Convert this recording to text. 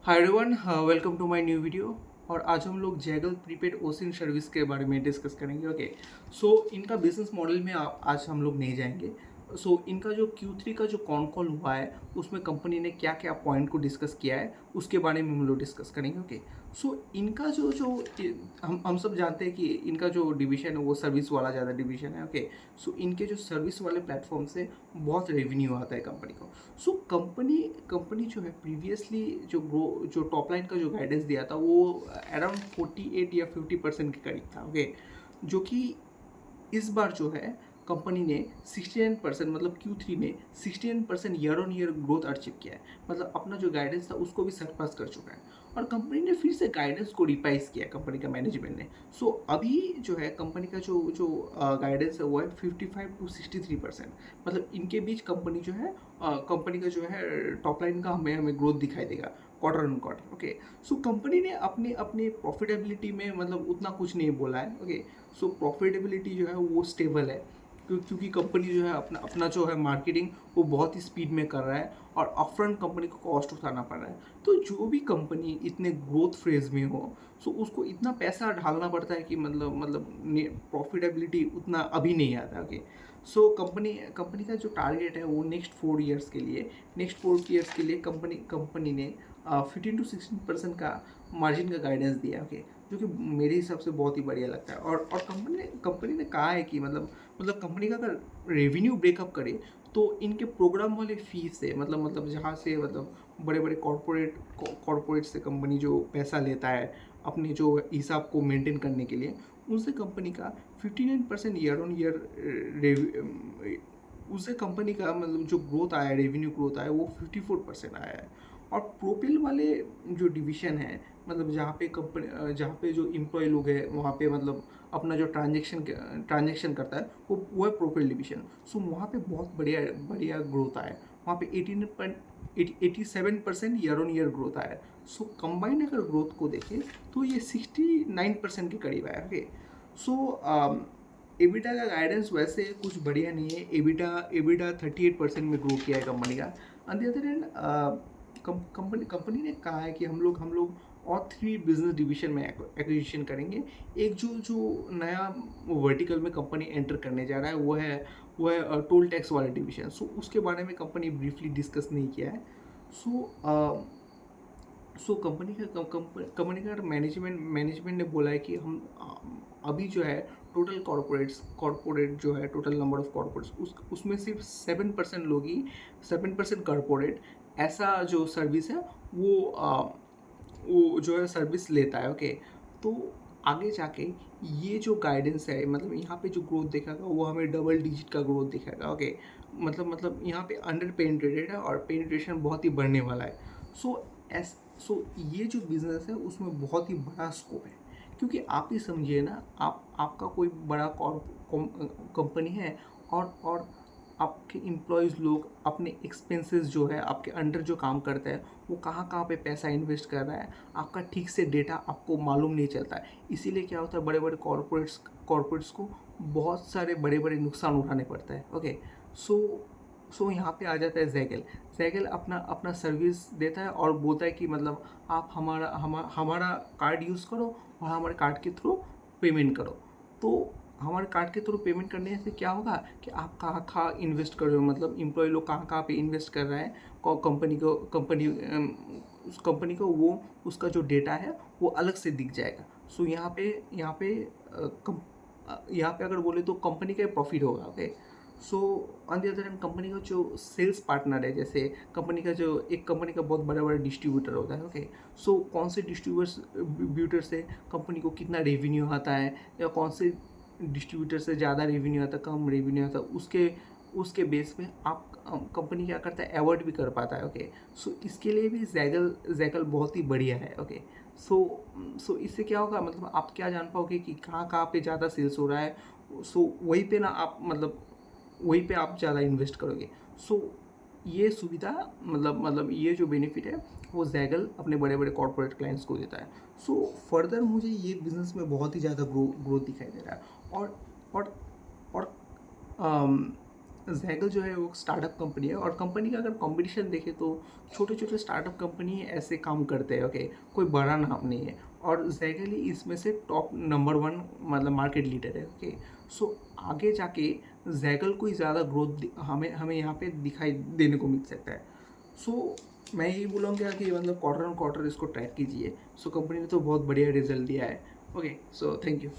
Hi everyone, welcome to my new video. और आज हम लोग जैगल प्रीपेड ओसिन सर्विस के बारे में डिस्कस करेंगे। ओके, सो इनका बिजनेस मॉडल में आज हम लोग नहीं जाएंगे। इनका जो Q3 का जो कॉन कॉल हुआ है उसमें कंपनी ने क्या क्या पॉइंट को डिस्कस किया है उसके बारे में हम लोग डिस्कस करेंगे। ओके, सो इनका जो जो हम सब जानते हैं कि इनका जो डिवीजन है वो सर्विस वाला ज़्यादा डिवीजन है। ओके, सो इनके जो सर्विस वाले प्लेटफॉर्म से बहुत रेवेन्यू आता है कंपनी को। सो कंपनी कंपनी जो है प्रीवियसली जो टॉप लाइन का जो गाइडेंस दिया था वो अराउंड 48 या 50% के करीब था। ओके, जो कि इस बार जो है कंपनी ने 69% मतलब Q3 में 69% year on year growth achieve किया है। मतलब अपना जो गाइडेंस था उसको भी सरपास कर चुका है। और कंपनी ने फिर से गाइडेंस को रिवाइज किया कंपनी का मैनेजमेंट ने। अभी जो है कंपनी का जो जो गाइडेंस है वो है 55 to 63%। मतलब इनके बीच कंपनी जो है कंपनी का जो है टॉप लाइन का हमें हमें ग्रोथ दिखाई देगा quarter on quarter. Okay, so company ने अपने अपने प्रॉफिटेबिलिटी में मतलब उतना कुछ नहीं बोला है। ओके, सो प्रॉफिटेबिलिटी जो है वो स्टेबल है क्योंकि कंपनी जो है अपना अपना जो है मार्केटिंग वो बहुत ही स्पीड में कर रहा है और अपफ्रंट कंपनी को कॉस्ट उठाना पड़ रहा है। तो जो भी कंपनी इतने ग्रोथ फेज में हो उसको इतना पैसा डालना पड़ता है कि मतलब प्रॉफिटेबिलिटी उतना अभी नहीं आता। ओके, सो कंपनी कंपनी का जो टारगेट है वो नेक्स्ट 4 ईयर्स के लिए कंपनी कंपनी ने 15 to 16% का मार्जिन का गाइडेंस दिया है। ओके, जो कि मेरे हिसाब से बहुत ही बढ़िया लगता है। और कंपनी ने कहा है कि मतलब कंपनी का अगर रेवेन्यू ब्रेकअप करे तो इनके प्रोग्राम वाले फीस से मतलब जहाँ से मतलब बड़े बड़े कॉरपोरेट से कंपनी जो पैसा लेता है अपने जो हिसाब को मेंटेन करने के लिए, उनसे कंपनी का 59% ईयर ऑन ईयर उससे कंपनी का मतलब जो ग्रोथ आया है, रेवेन्यू ग्रोथ आया है वो 54% आया है। और प्रोपेल वाले जो डिवीजन है मतलब जहाँ पे जो एम्प्लॉय लोग हैं वहाँ पे मतलब अपना जो ट्रांजेक्शन करता है वो है प्रोपेल डिवीजन। वहाँ पे बहुत बढ़िया बढ़िया ग्रोथ आया है। वहाँ पे 87% ईयर ऑन ईयर ग्रोथ आया है। कंबाइंड अगर ग्रोथ को देखें तो ये 69% के करीब आया। ओके, सो एबिटा का गाइडेंस वैसे कुछ बढ़िया नहीं है। एबिटा एबिटा 38% में ग्रो किया है कंपनी का। On the other hand company ने कहा है कि हम लोग और 3 बिजनेस डिवीजन में एक्विजिशन करेंगे। एक जो जो नया वर्टिकल में कंपनी एंटर करने जा रहा है वो है टोल टैक्स वाला डिवीजन। उसके बारे में कंपनी ब्रीफली डिस्कस नहीं किया है। सो कंपनी का मैनेजमेंट ने बोला है कि हम अभी जो है टोटल कॉरपोरेट जो है टोटल नंबर ऑफ कॉरपोरेट्स उसमें सिर्फ 7% लोग ही 7% कॉरपोरेट ऐसा जो सर्विस है वो जो है सर्विस लेता है। ओके, तो आगे जाके ये जो गाइडेंस है मतलब यहाँ पे जो ग्रोथ दिखेगा वो हमें डबल डिजिट का ग्रोथ दिखेगा। ओके, मतलब यहाँ पे अंडर पेनिट्रेटेड है और पेनिट्रेशन बहुत ही बढ़ने वाला है। सो एस सो ये जो बिज़नेस है उसमें बहुत ही बड़ा स्कोप है। क्योंकि आप ही समझिए ना, आपका कोई बड़ा कंपनी है और आपके एम्प्लॉयज़ लोग अपने एक्सपेंसेस जो है आपके अंडर जो काम करता है वो कहाँ कहाँ पे पैसा इन्वेस्ट कर रहा है आपका ठीक से डेटा आपको मालूम नहीं चलता है। इसीलिए क्या होता है बड़े बड़े कॉरपोरेट्स को बहुत सारे बड़े बड़े नुकसान उठाने पड़ता है। ओके, सो यहाँ पे आ जाता है जैगल। जैगल अपना अपना सर्विस देता है और बोलता है कि मतलब आप हमारा कार्ड यूज़ करो और हमारे कार्ड के थ्रू पेमेंट करो। तो हमारे कार्ड के थ्रू पेमेंट करने से क्या होगा कि आप कहाँ कहाँ इन्वेस्ट कर रहे हो मतलब एम्प्लॉय लोग कहाँ कहाँ पे इन्वेस्ट कर रहा है उस कंपनी को वो उसका जो डेटा है वो अलग से दिख जाएगा। यहाँ पे अगर बोले तो कंपनी का प्रॉफिट होगा। Okay, so on the other hand company का जो सेल्स पार्टनर है जैसे एक कंपनी का बहुत बड़ा बड़ा डिस्ट्रीब्यूटर होता है। ओके, सो कौन से डिस्ट्रीब्यूटर से कंपनी को कितना रेवेन्यू आता है या कौन से डिस्ट्रीब्यूटर से ज़्यादा रेवेन्यू आता है कम रेवेन्यू आता है उसके उसके बेस पे आप कंपनी क्या करता है अवॉइड भी कर पाता है। ओके, इसके लिए भी जैगल बहुत ही बढ़िया है। ओके, सो इससे क्या होगा मतलब आप क्या जान पाओगे कि कहाँ कहाँ पे ज़्यादा सेल्स हो रहा है। वहीं पे ना आप मतलब वहीं पे आप ज़्यादा इन्वेस्ट करोगे। सो ये सुविधा मतलब ये जो बेनिफिट है वो जैगल अपने बड़े बड़े कॉर्पोरेट क्लाइंट्स को देता है। फर्दर मुझे ये बिज़नेस में बहुत ही ज़्यादा ग्रोथ दिखाई दे रहा है। और और और जैगल जो है वो स्टार्टअप कंपनी है, और कंपनी का अगर कंपटीशन देखें तो छोटे छोटे स्टार्टअप कंपनी ऐसे काम करते हैं, ओके, कोई बड़ा नाम नहीं है, और जैगल ही इसमें से टॉप नंबर 1 मतलब मार्केट लीडर है, ओके। सो आगे जाके जैगल को ही ज़्यादा ग्रोथ हमें हमें यहाँ पे दिखाई देने को मिल सकता है। सो मैं यही बोलूँगा कि मतलब क्वार्टर ऑन क्वार्टर इसको ट्रैक कीजिए। सो कंपनी ने तो बहुत बढ़िया रिजल्ट दिया है। Okay, so thank you.